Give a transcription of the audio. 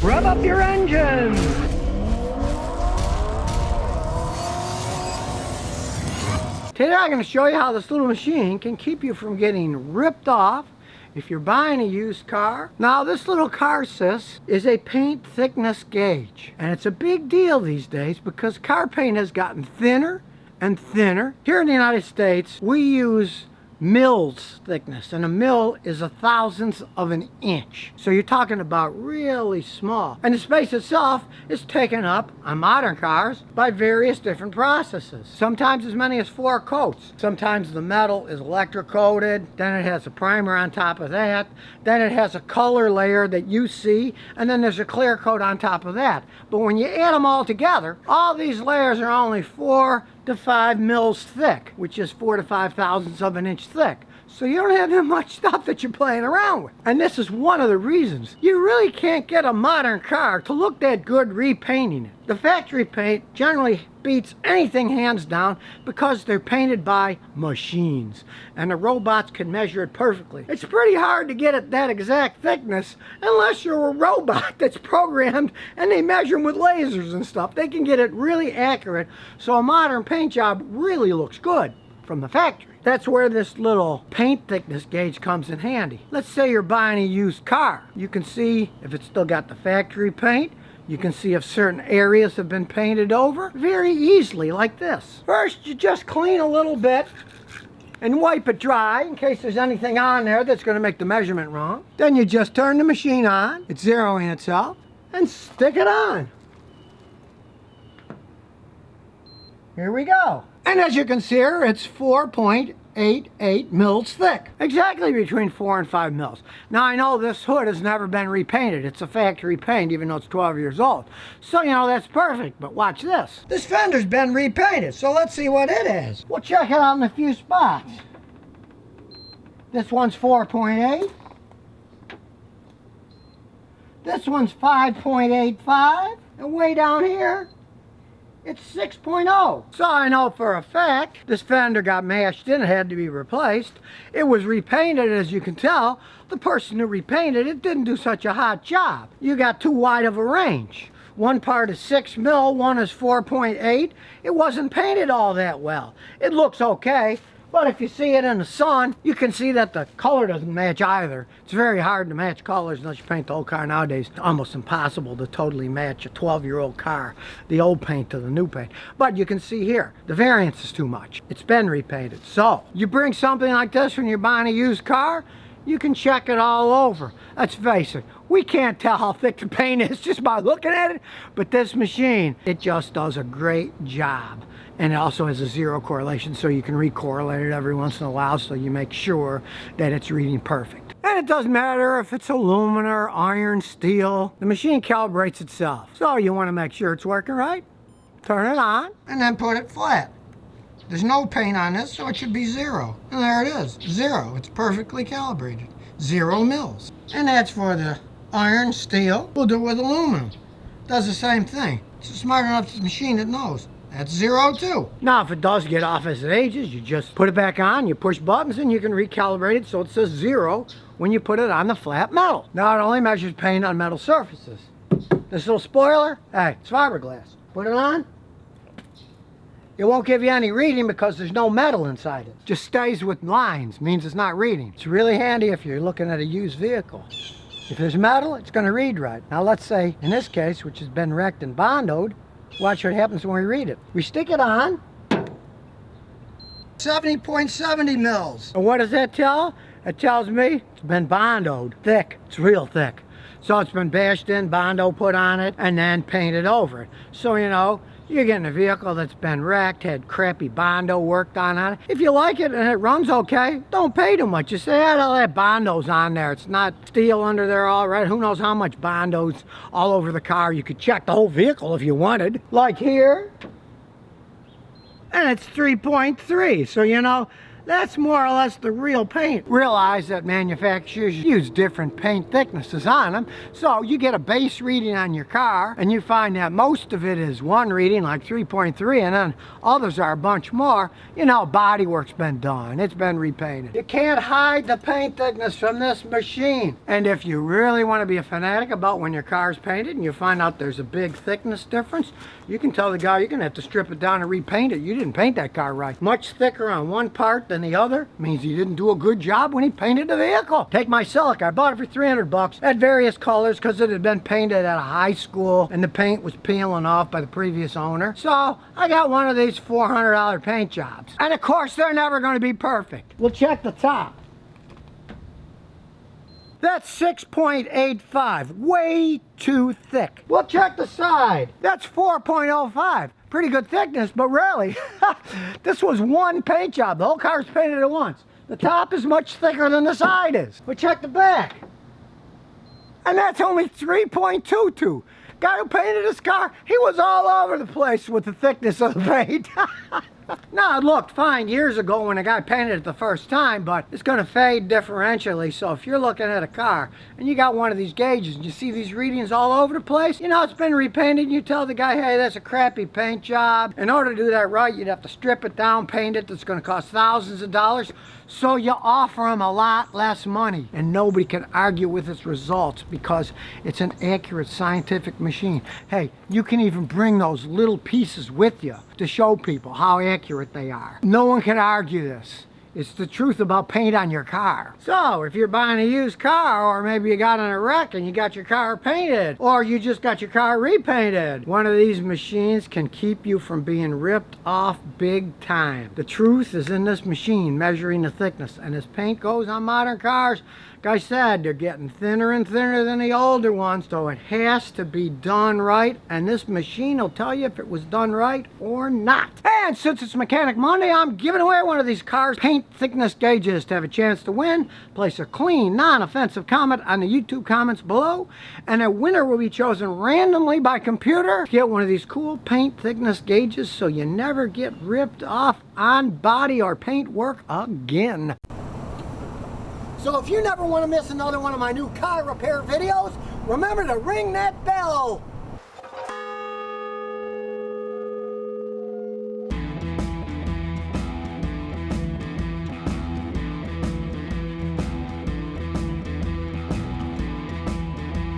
Rev up your engines! Today I'm going to show you how this little machine can keep you from getting ripped off if you're buying a used car. Now this little car sis is a paint thickness gauge, and it's a big deal these days because car paint has gotten thinner and thinner. Here in the United States we use mils thickness, and a mil is a thousandth of an inch, so you're talking about really small, and the space itself is taken up on modern cars by various different processes, sometimes as many as 4 coats. Sometimes the metal is electrocoated, then it has a primer on top of that, then it has a color layer that you see, and then there's a clear coat on top of that. But when you add them all together, all these layers are only 4 to 5 mils thick, which is 4 to 5 thousandths of an inch thick. So you don't have that much stuff that you're playing around with. And this is one of the reasons you really can't get a modern car to look that good repainting it. The factory paint generally beats anything hands down because they're painted by machines, and the robots can measure it perfectly. It's pretty hard to get it that exact thickness unless you're a robot that's programmed and they measure them with lasers and stuff. They can get it really accurate, so a modern paint job really looks good from the factory. That's where this little paint thickness gauge comes in handy. Let's say you're buying a used car. You can see if it's still got the factory paint. You can see if certain areas have been painted over very easily, like this. First, you just clean a little bit and wipe it dry in case there's anything on there that's going to make the measurement wrong. Then you just turn the machine on, it's zeroing itself, and stick it on. Here we go. And as you can see here, it's 4.88 mils thick. Exactly between 4 and 5 mils. Now I know this hood has never been repainted. It's a factory paint even though it's 12 years old. So you know that's perfect, but watch this. This fender's been repainted, so let's see what it is. We'll check it out in a few spots. This one's 4.8. This one's 5.85. And way down here, it's 6.0. So I know for a fact this fender got mashed in, it had to be replaced. It was repainted, as you can tell. The person who repainted it didn't do such a hot job. You got too wide of a range. One part is 6 mil, one is 4.8. It wasn't painted all that well. It looks okay, but if you see it in the sun, you can see that the color doesn't match either. It's very hard to match colors unless you paint the old car nowadays. It's almost impossible to totally match a 12-year-old car, the old paint to the new paint. But you can see here, the variance is too much. It's been repainted. So, you bring something like this when you're buying a used car, you can check it all over. Let's face it, we can't tell how thick the paint is just by looking at it, but this machine, it just does a great job. And it also has a zero correlation, so you can re-correlate it every once in a while so you make sure that it's reading perfect. And it doesn't matter if it's aluminum or iron, steel, the machine calibrates itself. So you want to make sure it's working right, turn it on, and then put it flat. There's no paint on this, so it should be 0. And there it is, 0. It's perfectly calibrated. 0 mils. And that's for the iron, steel. We'll do it with aluminum. Does the same thing. It's a smart enough machine that knows. That's 0 too. Now if it does get off as it ages, you just put it back on, you push buttons, and you can recalibrate it so it says 0 when you put it on the flat metal. Now it only measures paint on metal surfaces. This little spoiler, hey, it's fiberglass. Put it on. It won't give you any reading because there's no metal inside it. Just stays with lines, means it's not reading. It's really handy if you're looking at a used vehicle. If there's metal, it's going to read right. Now let's say, in this case, which has been wrecked and bondoed, watch what happens when we read it. We stick it on. 70.70 mils. And what does that tell? It tells me it's been bondoed. Thick. It's real thick. So it's been bashed in, bondo put on it, and then painted over it. So, you know, you're getting a vehicle that's been wrecked, had crappy bondo worked on it. If you like it and it runs okay, don't pay too much. You say, all that bondo's on there. It's not steel under there all right. Who knows how much bondo's all over the car. You could check the whole vehicle if you wanted. Like here. And it's 3.3. So, you know, That's more or less the real paint. Realize that manufacturers use different paint thicknesses on them, so you get a base reading on your car and you find that most of it is one reading, like 3.3, and then others are a bunch more. You know, bodywork's been done, it's been repainted. You can't hide the paint thickness from this machine. And if you really want to be a fanatic about when your car's painted and you find out there's a big thickness difference, you can tell the guy you're gonna have to strip it down and repaint it. You didn't paint that car right. Much thicker on one part than the other means he didn't do a good job when he painted the vehicle. Take my Celica, I bought it for 300 bucks at various colors because it had been painted at a high school and the paint was peeling off by the previous owner. So I got one of these $400 paint jobs. And of course they're never going to be perfect. We'll check the top. That's 6.85, way too thick. We'll check the side. That's 4.05. Pretty good thickness, but really, this was one paint job. The whole car's painted at once. The top is much thicker than the side is. We'll check the back. And that's only 3.22. Guy who painted this car, he was all over the place with the thickness of the paint. Now, it looked fine years ago when a guy painted it the first time, but it's going to fade differentially. So if you're looking at a car and you got one of these gauges and you see these readings all over the place, you know it's been repainted, and you tell the guy, hey, that's a crappy paint job. In order to do that right, you'd have to strip it down, paint it. That's going to cost thousands of dollars. So you offer him a lot less money, and nobody can argue with its results because it's an accurate scientific machine. Hey, you can even bring those little pieces with you to show people how accurate they are. No one can argue this. It's the truth about paint on your car. So if you're buying a used car, or maybe you got in a wreck and you got your car painted, or you just got your car repainted, one of these machines can keep you from being ripped off big time. The truth is in this machine measuring the thickness, and as paint goes on modern cars, like I said, they're getting thinner and thinner than the older ones, so it has to be done right, and this machine will tell you if it was done right or not. And since it's Mechanic Monday, I'm giving away one of these cars paint thickness gauges. To have a chance to win, place a clean, non-offensive comment on the YouTube comments below, and a winner will be chosen randomly by computer to get one of these cool paint thickness gauges so you never get ripped off on body or paint work again. So if you never want to miss another one of my new car repair videos, remember to ring that bell.